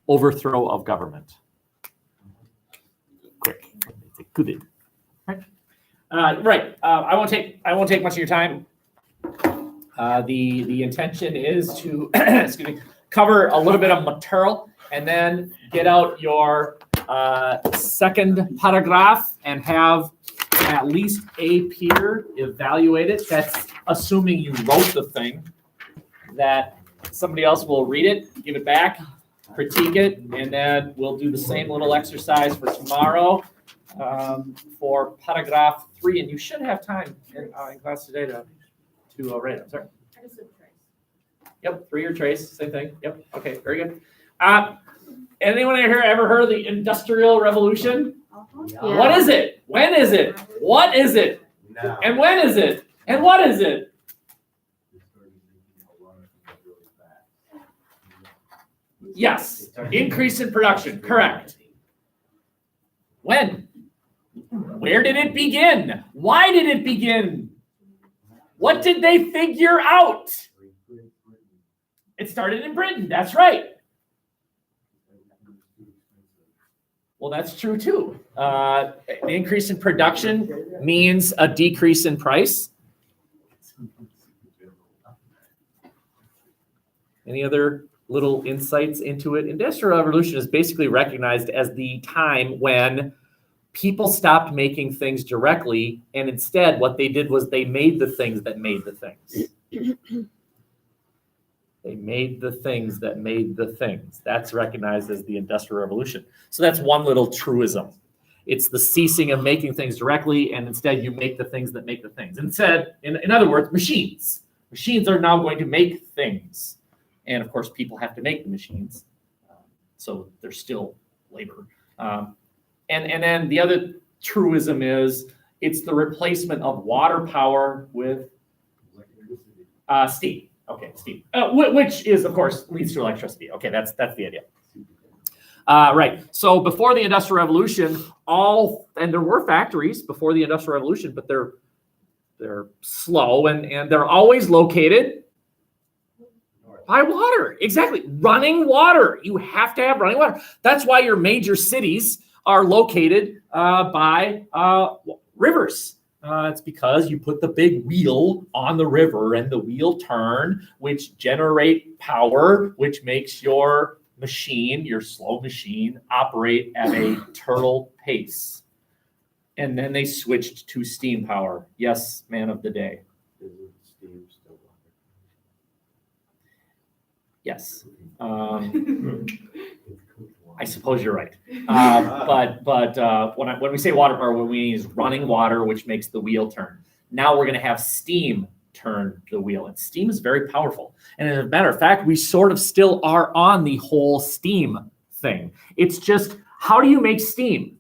overthrow of government. Quick. Good. Right. I won't take much of your time. The intention is to cover a little bit of material and then get out your second paragraph and have at least a peer evaluate it. That's assuming you wrote the thing, that somebody else will read it, give it back, critique it, and then we'll do the same little exercise for tomorrow for paragraph 3. And you should have time in class today to write it. Sorry. I just did trace. Yep, 3-year trace, same thing. Yep, okay, very good. Anyone here ever heard of the Industrial Revolution? Yeah. What is it? When is it? What is it? Now. And when is it? And what is it? Yes, increase in production, correct. When? Where did it begin? Why did it begin? What did they figure out? It started in Britain, that's right. Well, that's true too. An increase in production means a decrease in price. Any other little insights into it? Industrial Revolution is basically recognized as the time when people stopped making things directly, and instead what they did was they made the things that made the things. They made the things that made the things. That's recognized as the Industrial Revolution. So that's one little truism. It's the ceasing of making things directly, and instead you make the things that make the things. Instead, in other words, machines. Machines are now going to make things. And of course, people have to make the machines. So there's still labor. And then the other truism is it's the replacement of water power with steam. Okay, steam, which is, of course, leads to electricity. Okay, that's the idea. Right. So before the Industrial Revolution, and there were factories before the Industrial Revolution, but they're slow and they're always located by water. Exactly, running water. You have to have running water. That's why your major cities are located by rivers. It's because you put the big wheel on the river and the wheel turn, which generate power, which makes your machine, your slow machine, operate at a turtle pace. And then they switched to steam power. Yes, man of the day. Yes. I suppose you're right. But when we say water power, what we mean is running water, which makes the wheel turn. Now we're going to have steam turn the wheel. And steam is very powerful. And as a matter of fact, we sort of still are on the whole steam thing. It's just, how do you make steam?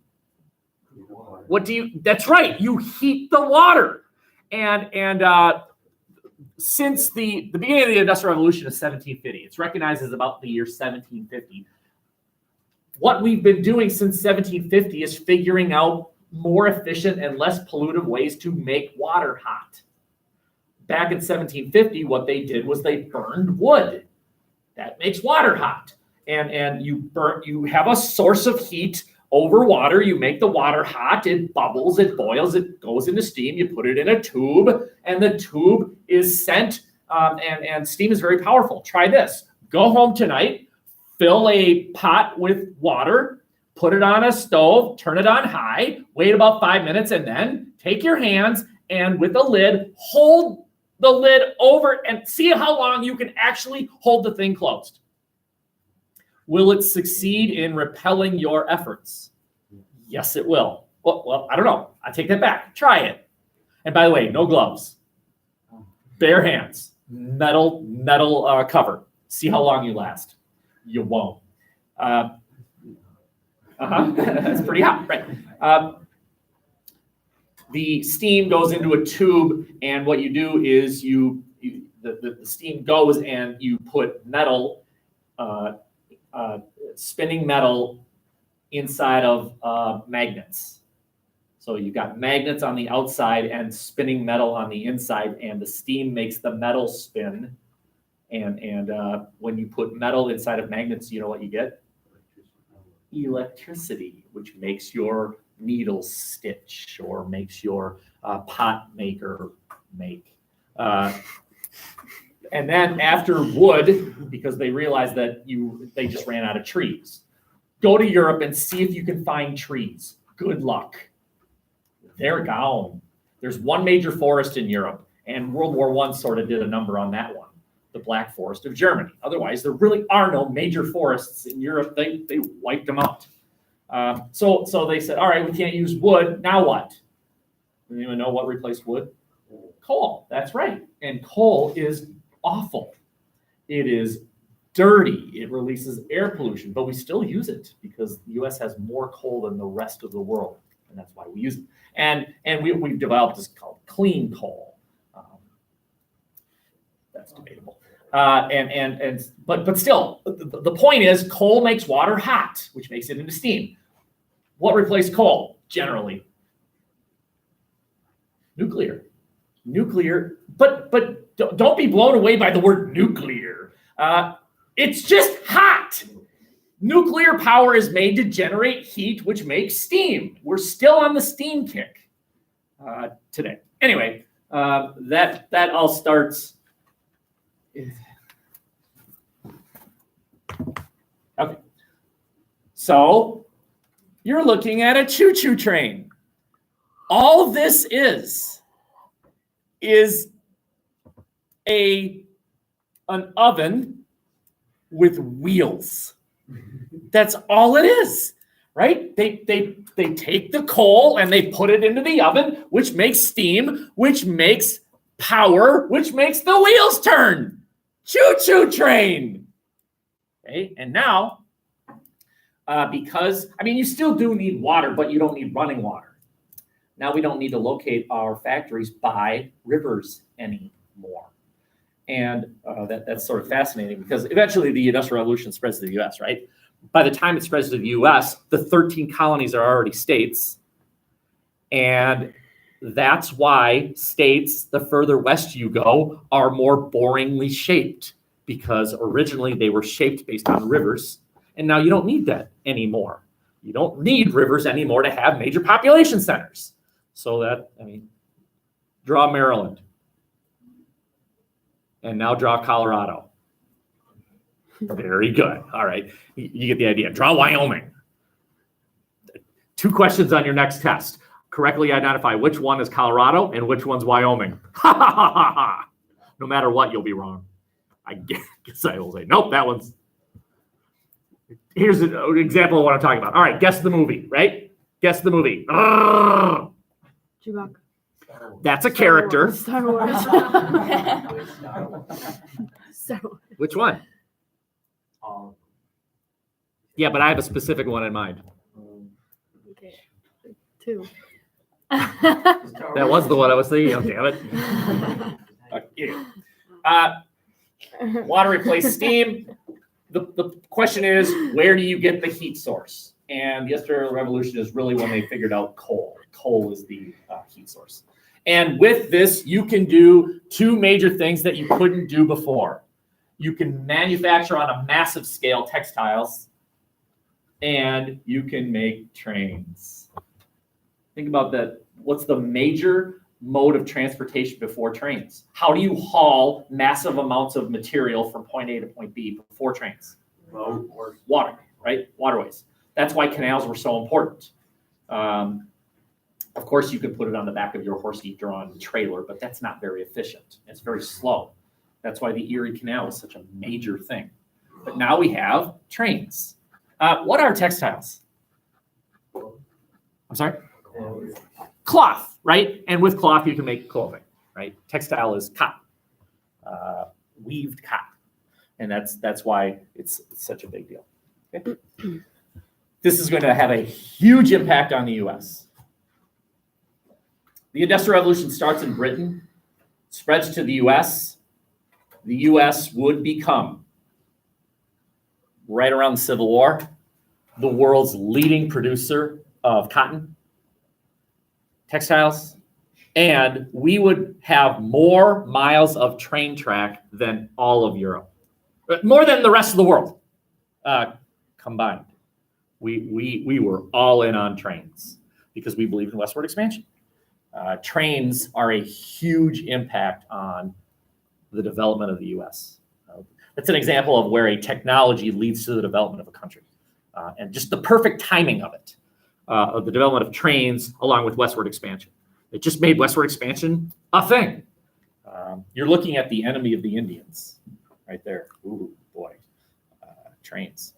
That's right. You heat the water. And since the beginning of the Industrial Revolution is 1750, it's recognized as about the year 1750. What we've been doing since 1750 is figuring out more efficient and less pollutive ways to make water hot. Back in 1750, what they did was they burned wood. That makes water hot. And you have a source of heat over water. You make the water hot. It bubbles, it boils, it goes into steam. You put it in a tube, and the tube is sent, and steam is very powerful. Try this. Go home tonight. Fill a pot with water, put it on a stove, turn it on high, wait about 5 minutes, and then take your hands and with a lid, hold the lid over and see how long you can actually hold the thing closed. Will it succeed in repelling your efforts? Yes, it will. Well, I don't know. I take that back. Try it. And by the way, no gloves. Bare hands. Metal cover. See how long you last. You won't. That's pretty hot, right? The steam goes into a tube, and what you do is the steam goes and you put metal, spinning metal inside of magnets. So you've got magnets on the outside and spinning metal on the inside, and the steam makes the metal spin. And when you put metal inside of magnets, you know what you get? Electricity, which makes your needles stitch or makes your pot maker make. And then after wood, because they realized that they just ran out of trees, go to Europe and see if you can find trees. Good luck. They're gone. There's one major forest in Europe, and World War I sort of did a number on that one, the Black Forest of Germany. Otherwise, there really are no major forests in Europe. They wiped them out. So they said, all right, we can't use wood. Now what? Anyone know what replaced wood? Coal. That's right. And coal is awful. It is dirty. It releases air pollution, but we still use it because the U.S. has more coal than the rest of the world, and that's why we use it. And we've developed this called clean coal. That's debatable. But still, the point is coal makes water hot, which makes it into steam. What replaced coal generally? Nuclear. But don't be blown away by the word nuclear. It's just hot. Nuclear power is made to generate heat, which makes steam. We're still on the steam kick today. Anyway, that all starts. Okay. So you're looking at a choo-choo train. All this is an oven with wheels. That's all it is, right? They take the coal and they put it into the oven, which makes steam, which makes power, which makes the wheels turn. Choo-choo train. Okay, and now, because, you still do need water, but you don't need running water. Now we don't need to locate our factories by rivers anymore. And that's sort of fascinating because eventually the Industrial Revolution spreads to the U.S., right? By the time it spreads to the U.S., the 13 colonies are already states. And that's why states, the further west you go, are more boringly shaped because originally they were shaped based on rivers. And now you don't need that anymore. You don't need rivers anymore to have major population centers. So draw Maryland. And now draw Colorado. Very good. All right. You get the idea. Draw Wyoming. 2 questions on your next test. Correctly identify which one is Colorado and which one's Wyoming. Ha ha ha ha ha. No matter what, you'll be wrong. I guess I will say, nope, that one's. Here's an example of what I'm talking about. All right, guess the movie, right? Guess the movie. Chewbacca. That's a character. Star Wars. Star Wars. Which one? Yeah, but I have a specific one in mind. Okay. 2. That was the one I was thinking of, damn it. Water replaced steam. The question is, where do you get the heat source? And the Industrial Revolution is really when they figured out coal. Coal is the heat source. And with this, you can do 2 major things that you couldn't do before. You can manufacture on a massive scale textiles, and you can make trains. Think about that. What's the major mode of transportation before trains? How do you haul massive amounts of material from point A to point B before trains? Water, right? Waterways. That's why canals were so important. Of course, you could put it on the back of your horse-drawn trailer, but that's not very efficient. It's very slow. That's why the Erie Canal is such a major thing. But now we have trains. What are textiles? I'm sorry? Cloth, right? And with cloth, you can make clothing, right? Textile is cotton, weaved cotton. And that's why it's such a big deal. Okay? This is going to have a huge impact on the U.S. The Industrial Revolution starts in Britain, spreads to the U.S. The U.S. would become, right around the Civil War, the world's leading producer of cotton, textiles, And we would have more miles of train track than all of Europe, more than the rest of the world combined. We were all in on trains because we believed in westward expansion. Trains are a huge impact on the development of the U.S. That's an example of where a technology leads to the development of a country, and just the perfect timing of it, of the development of trains along with westward expansion. It just made westward expansion a thing. You're looking at the enemy of the Indians right there. Ooh, boy, trains.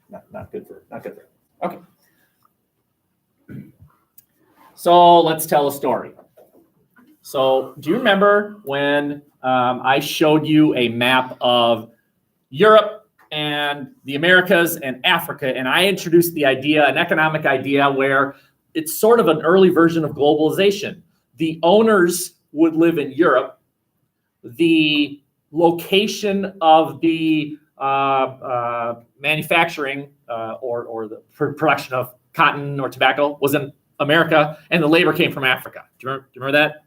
Not good for. Okay. So let's tell a story. So do you remember when I showed you a map of Europe and the Americas and Africa, and I introduced the idea, an economic idea, where it's sort of an early version of globalization. The owners would live in Europe. The location of the manufacturing or the production of cotton or tobacco was in America, and the labor came from Africa. Do you remember that?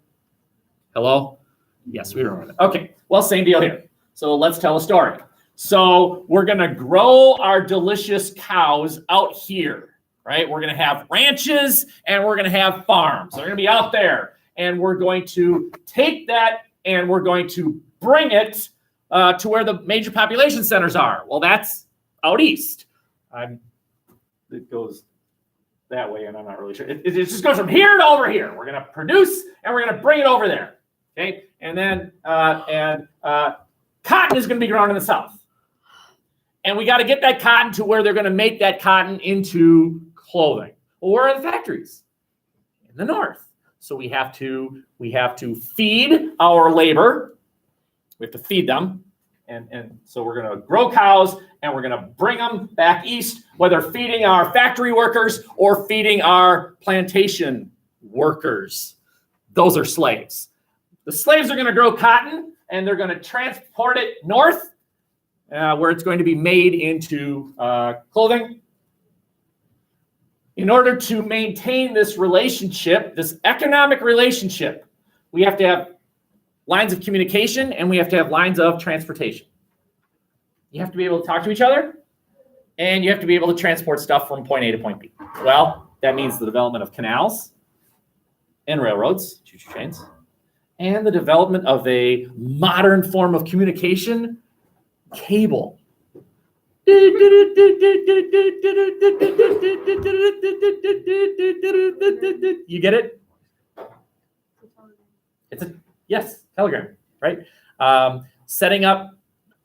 Hello? Yes, we remember that. Okay, well, same deal here. So let's tell a story. So we're going to grow our delicious cows out here. Right? We're going to have ranches and we're going to have farms. They're going to be out there, and we're going to take that and we're going to bring it to where the major population centers are. Well, that's out east. It goes that way, and I'm not really sure. It just goes from here to over here. We're going to produce and we're going to bring it over there. Okay, and then cotton is going to be grown in the south, and we got to get that cotton to where they're going to make that cotton into clothing. Well, where are the factories? In the north. So we have to feed our labor. We have to feed them. And so we're going to grow cows and we're going to bring them back east, whether feeding our factory workers or feeding our plantation workers. Those are slaves. The slaves are going to grow cotton and they're going to transport it north, where it's going to be made into clothing. In order to maintain this relationship, this economic relationship, we have to have lines of communication and we have to have lines of transportation. You have to be able to talk to each other and you have to be able to transport stuff from point A to point B. Well, that means the development of canals and railroads, choo-choo trains, and the development of a modern form of communication, cable. You get it? It's yes, telegram, right? Setting up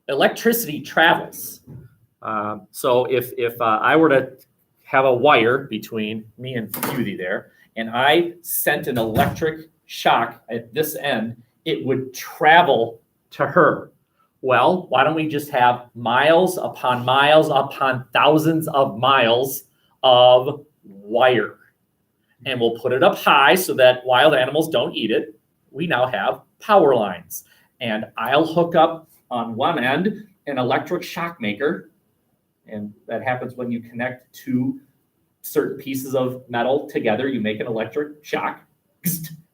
electricity travels. So if I were to have a wire between me and Beauty there, and I sent an electric shock at this end, it would travel to her. Well, why don't we just have miles upon thousands of miles of wire? And we'll put it up high so that wild animals don't eat it. We now have power lines. And I'll hook up on one end an electric shock maker. And that happens when you connect two certain pieces of metal together. You make an electric shock.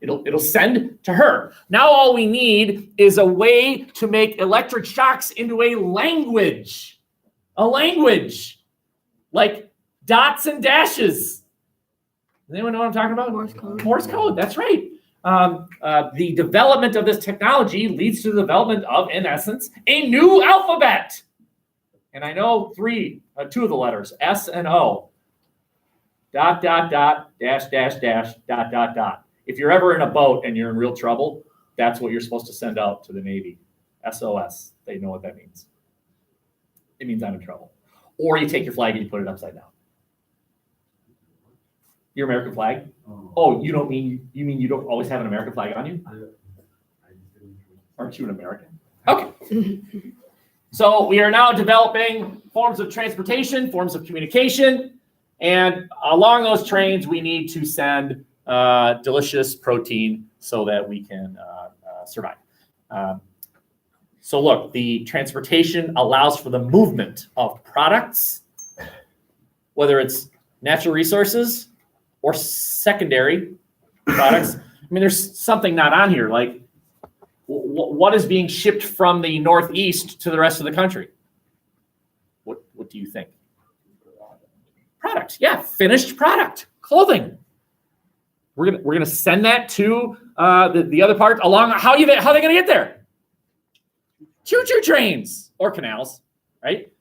It'll send to her. Now all we need is a way to make electric shocks into a language like dots and dashes. Does anyone know what I'm talking about? Morse code. Morse code, that's right. The development of this technology leads to the development of, in essence, a new alphabet. And I know two of the letters, S and O. ... ... ... ... If you're ever in a boat and you're in real trouble, that's what you're supposed to send out to the Navy. SOS. They know what that means. It means I'm in trouble. Or you take your flag and you put it upside down. Your American flag? Oh, you mean you don't always have an American flag on you? Aren't you an American? Okay. So we are now developing forms of transportation, forms of communication, and along those trains, we need to send delicious protein so that we can survive. So look, the transportation allows for the movement of products, whether it's natural resources or secondary products. mean, there's something not on here. Like, what is being shipped from the Northeast to the rest of the country? What do you think? Products, yeah, finished product, clothing. We're gonna send that to the other part along. How are they gonna get there? Choo-choo trains or canals, right?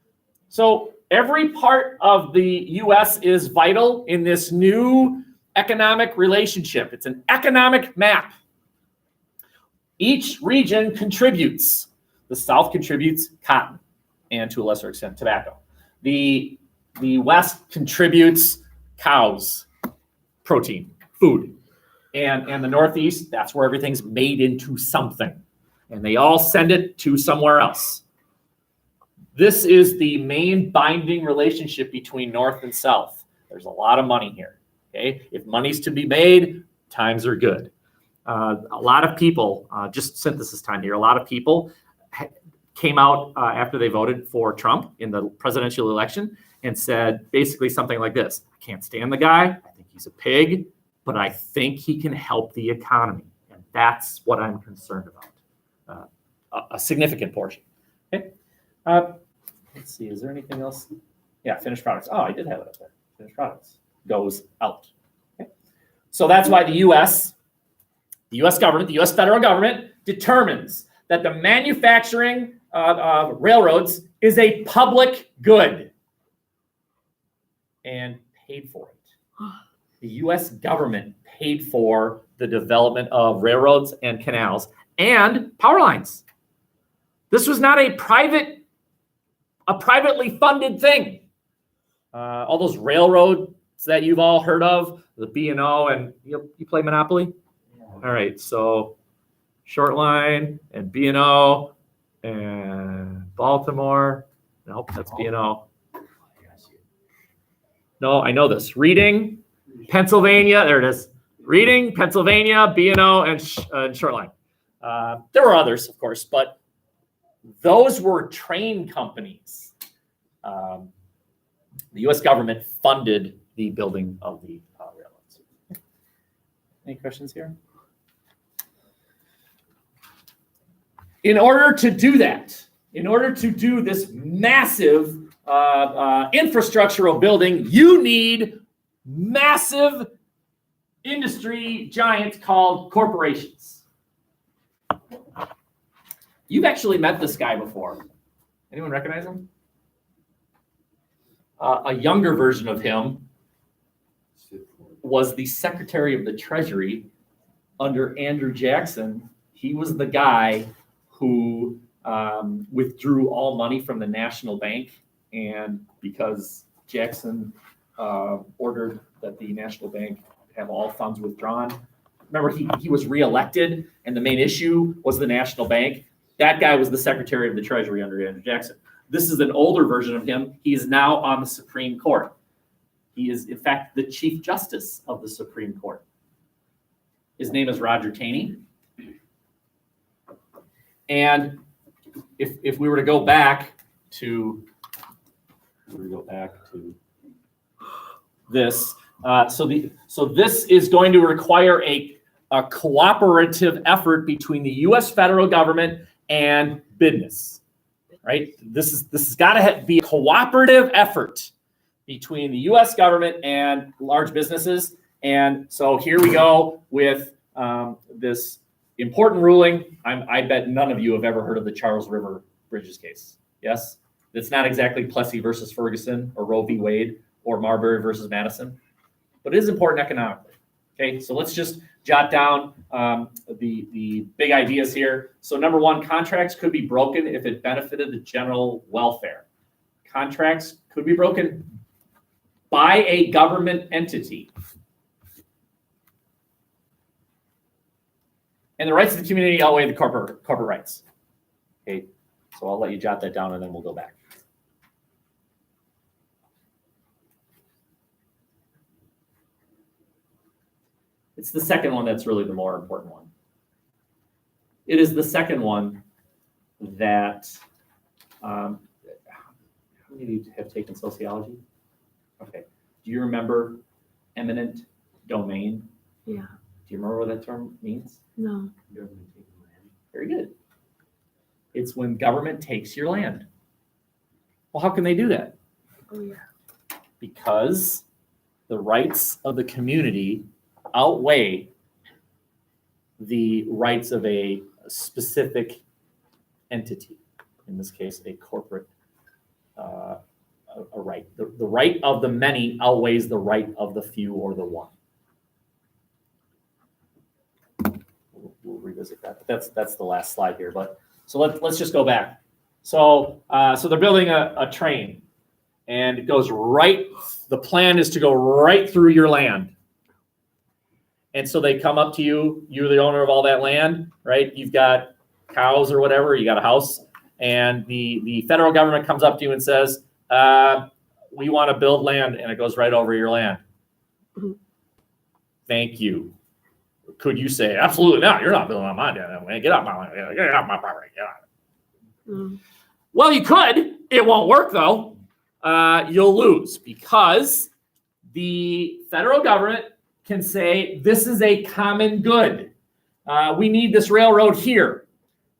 So every part of the U.S. is vital in this new economic relationship. It's an economic map. Each region contributes. The South contributes cotton and, to a lesser extent, tobacco. The West contributes cows, protein, food. And the Northeast, that's where everything's made into something. And they all send it to somewhere else. This is the main binding relationship between North and South. There's a lot of money here. Okay, if money's to be made, times are good. A lot of people, just synthesis time here, a lot of people came out after they voted for Trump in the presidential election and said basically something like this: I can't stand the guy. I think he's a pig, but I think he can help the economy. And that's what I'm concerned about. A significant portion. Okay. Let's see, is there anything else? Yeah, finished products. Oh, I did have it up there. Finished products goes out. Okay. So that's why the U.S. government, the U.S. federal government, determines that the manufacturing of railroads is a public good and paid for it. The U.S. government paid for the development of railroads and canals and power lines. This was not a privately funded thing. All those railroads that you've all heard of, the B&O, and you play Monopoly? All right, so Short Line and B&O and Baltimore. Nope, that's B&O. No, I know this. Reading, Pennsylvania. There it is. Reading, Pennsylvania, B&O, and Short Line. There were others, of course, but those were train companies. The U.S. government funded the building of the railroads. Any questions here? In order to do that, in order to do this massive infrastructural building, you need massive industry giants called corporations. You've actually met this guy before. Anyone recognize him? A younger version of him was the Secretary of the Treasury under Andrew Jackson. He was the guy who withdrew all money from the National Bank, and because Jackson ordered that the National Bank have all funds withdrawn. Remember, he was reelected, and the main issue was the National Bank. That guy was the Secretary of the Treasury under Andrew Jackson. This is an older version of him. He is now on the Supreme Court. He is, in fact, the Chief Justice of the Supreme Court. His name is Roger Taney. And if we were to go back to this, so this is going to require a cooperative effort between the U.S. federal government and business, right? This has got to be a cooperative effort between the U.S. government and large businesses. And so here we go with this important ruling. I bet none of you have ever heard of the Charles River Bridges case. Yes? It's not exactly Plessy versus Ferguson or Roe v. Wade or Marbury versus Madison, but it is important economically. Okay, so let's just jot down the big ideas here. So number one, contracts could be broken if it benefited the general welfare. Contracts could be broken by a government entity. And the rights of the community outweigh the corporate rights. Okay, so I'll let you jot that down and then we'll go back. It's the second one that's really the more important one. It is the second one that, how many of you have taken sociology? Okay. Do you remember eminent domain? Yeah. Do you remember what that term means? No. Very good. It's when government takes your land. Well, how can they do that? Oh yeah. Because the rights of the community outweigh the rights of a specific entity, in this case, a corporate a right. The right of the many outweighs the right of the few or the one. We'll revisit that. But that's the last slide here. But so let's just go back. So they're building a train, and it goes right. The plan is to go right through your land. And so they come up to you. You're the owner of all that land, right? You've got cows or whatever. You got a house, and the federal government comes up to you and says, "We want to build land," and it goes right over your land. Mhm. Thank you. Could you say, absolutely not? You're not building on my land. Get off my land. Get off my property. Get out. Mm. Well, you could. It won't work though. You'll lose because the federal government can say this is a common good. We need this railroad here.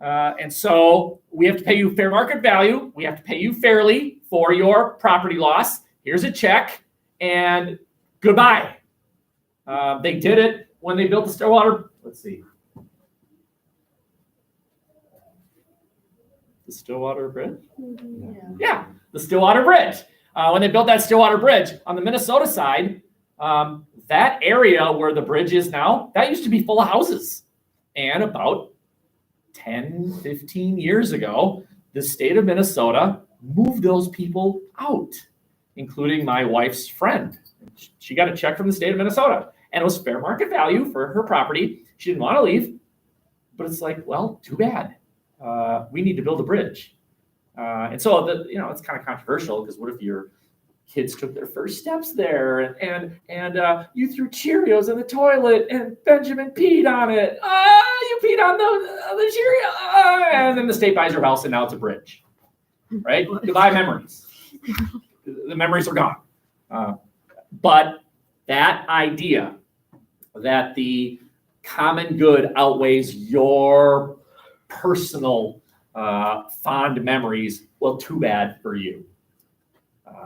And so we have to pay you fair market value. We have to pay you fairly for your property loss. Here's a check and goodbye. They did it when they built the Stillwater. Let's see. The Stillwater Bridge? Yeah. Yeah, the Stillwater Bridge. When they built that Stillwater Bridge on the Minnesota side, that area where the bridge is now, that used to be full of houses. And about 10, 15 years ago, the state of Minnesota moved those people out, including my wife's friend. She got a check from the state of Minnesota, and it was fair market value for her property. She didn't want to leave, but it's like, well, too bad. We need to build a bridge. And so, it's kind of controversial because what if your kids took their first steps there and you threw Cheerios in the toilet and Benjamin peed on it. You peed on the Cheerio. And then the state buys your house and now it's a bridge, right? Goodbye memories. The memories are gone. But that idea that the common good outweighs your personal fond memories, well, too bad for you.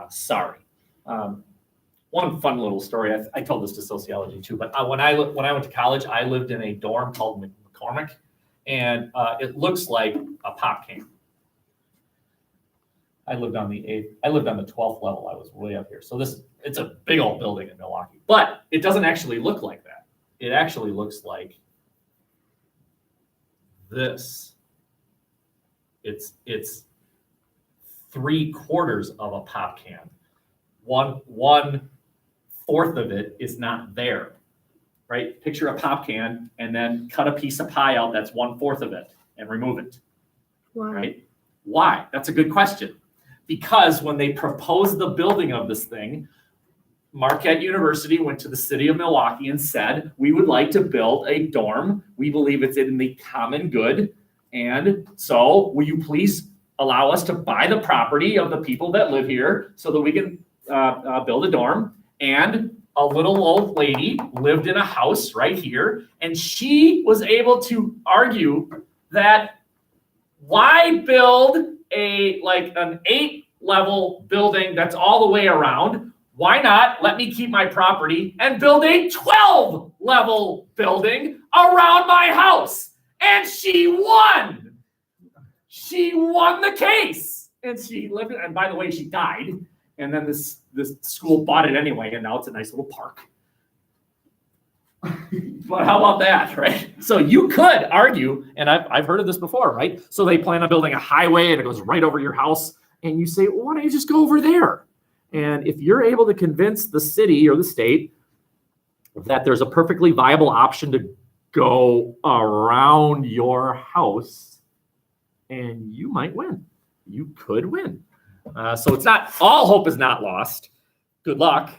Sorry. One fun little story. I told this to sociology too. But when I went to college, I lived in a dorm called McCormick, and it looks like a pop can. I lived on the 12th level. I was way up here. So it's a big old building in Milwaukee, but it doesn't actually look like that. It actually looks like this. It's 3/4 of a pop can. 1/4 of it is not there, right? Picture a pop can and then cut a piece of pie out that's 1/4 of it and remove it, Wow. right? Why? That's a good question. Because when they proposed the building of this thing, Marquette University went to the city of Milwaukee and said, we would like to build a dorm. We believe it's in the common good. And so will you please allow us to buy the property of the people that live here so that we can build a dorm? And a little old lady lived in a house right here. And she was able to argue that why build an 8-level building that's all the way around? Why not let me keep my property and build a 12-level building around my house? And she won. She won the case. And she lived it. And by the way, she died. And then this school bought it anyway. And now it's a nice little park. But how about that, right? So you could argue, and I've heard of this before, right? So they plan on building a highway and it goes right over your house. And you say, well, why don't you just go over there? And if you're able to convince the city or the state that there's a perfectly viable option to go around your house, and you might win. You could win. So it's not, all hope is not lost. Good luck.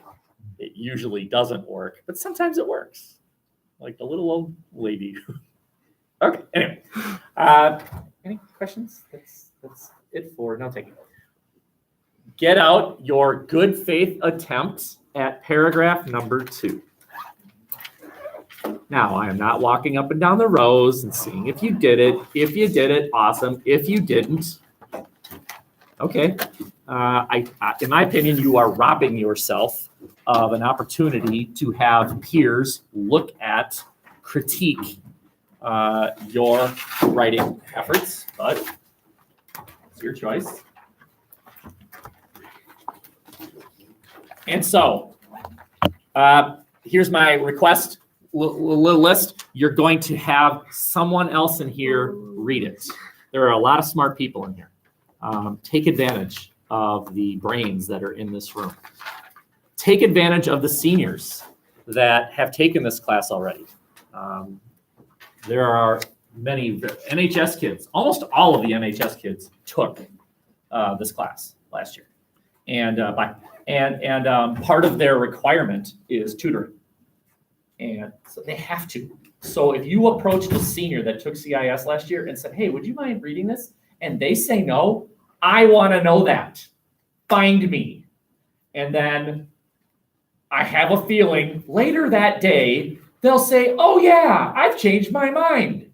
It usually doesn't work, but sometimes it works. Like the little old lady. Okay, anyway. Any questions? That's it for now taking. Get out your good faith attempts at paragraph number 2. Now, I am not walking up and down the rows and seeing if you did it. If you did it, awesome. If you didn't, okay. In my opinion, you are robbing yourself of an opportunity to have peers look at, critique your writing efforts, but it's your choice. And so, here's my request list. You're going to have someone else in here read it. There are a lot of smart people in here. Take advantage of the brains that are in this room. Take advantage of the seniors that have taken this class already. There are many NHS kids. Almost all of the NHS kids took this class last year, and part of their requirement is tutoring, and so they have to. So if you approached a senior that took CIS last year and said, "Hey, would you mind reading this?" and they say no, I want to know that. Find me, and then I have a feeling later that day they'll say, "Oh yeah, I've changed my mind,"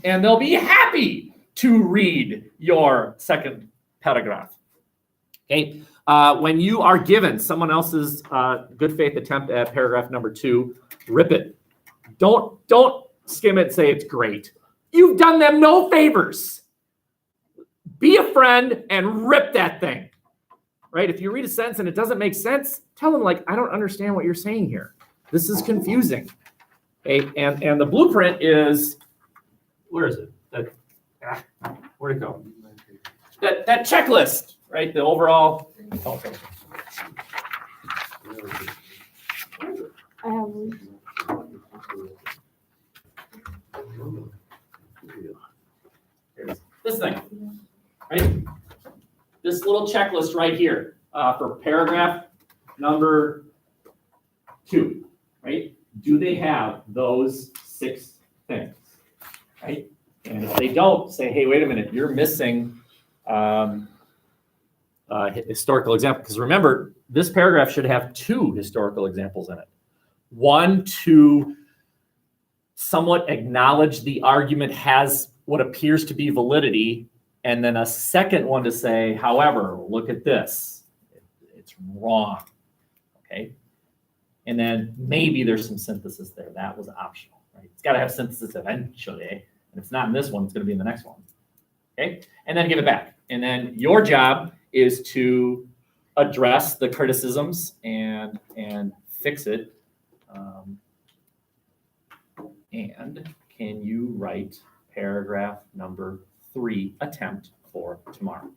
and they'll be happy to read your second paragraph. Okay. When you are given someone else's good faith attempt at paragraph number 2, rip it. Don't skim it and say it's great. You've done them no favors. Be a friend and rip that thing. Right? If you read a sentence and it doesn't make sense, tell them, like, I don't understand what you're saying here. This is confusing. Okay. And the blueprint is, where is it? Where'd it go? That checklist, right? The overall. Okay. I have one. Here's this thing, right? This little checklist right here for paragraph number 2, right? Do they have those 6 things, right? And if they don't, say, hey, wait a minute, you're missing historical example. Because remember, this paragraph should have 2 historical examples in it. One to somewhat acknowledge the argument has what appears to be validity, and then a second one to say, however, look at this. It's wrong, okay? And then maybe there's some synthesis there. That was optional, right? It's got to have synthesis eventually, and if it's not in this one, it's going to be in the next one, okay? And then give it back. And then your job is to address the criticisms and fix it. And can you write paragraph number 3 attempt for tomorrow?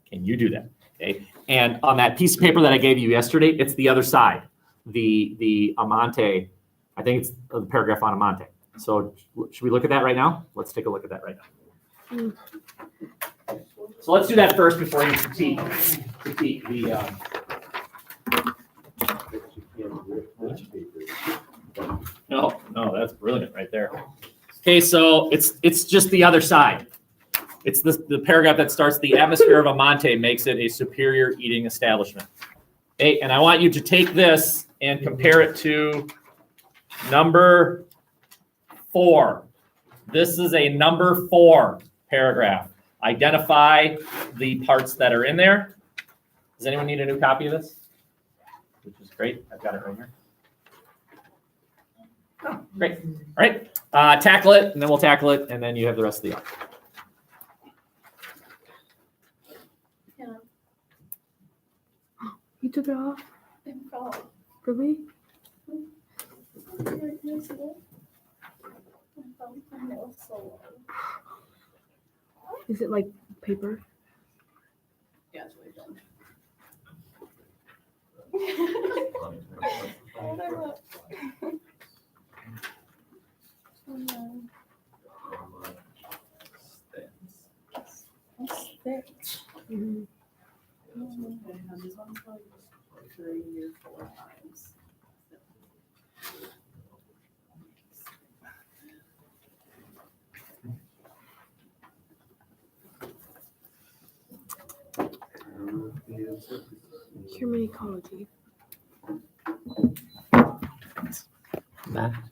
Can you do that? Okay. And on that piece of paper that I gave you yesterday, it's the other side. The Amante, I think it's the paragraph on Amante. So should we look at that right now? Let's take a look at that right now. So let's do that first before you critique the. No, that's brilliant right there. Okay, so it's just the other side. It's the paragraph that starts, the atmosphere of Amante makes it a superior eating establishment. Okay, and I want you to take this and compare it to number 4. This is a number 4 paragraph. Identify the parts that are in there. Does anyone need a new copy of this? Which is great. I've got it right here. Oh, great. All right. Tackle it, and then we'll tackle it, and then you have the rest of the arc. Yeah. You took it off? It fell. Really? Can you see it? It fell from the solo. Is it like paper? Yeah, it's really done. Mm-hmm. This one's like 3 or 4 times. Human ecology. Matt?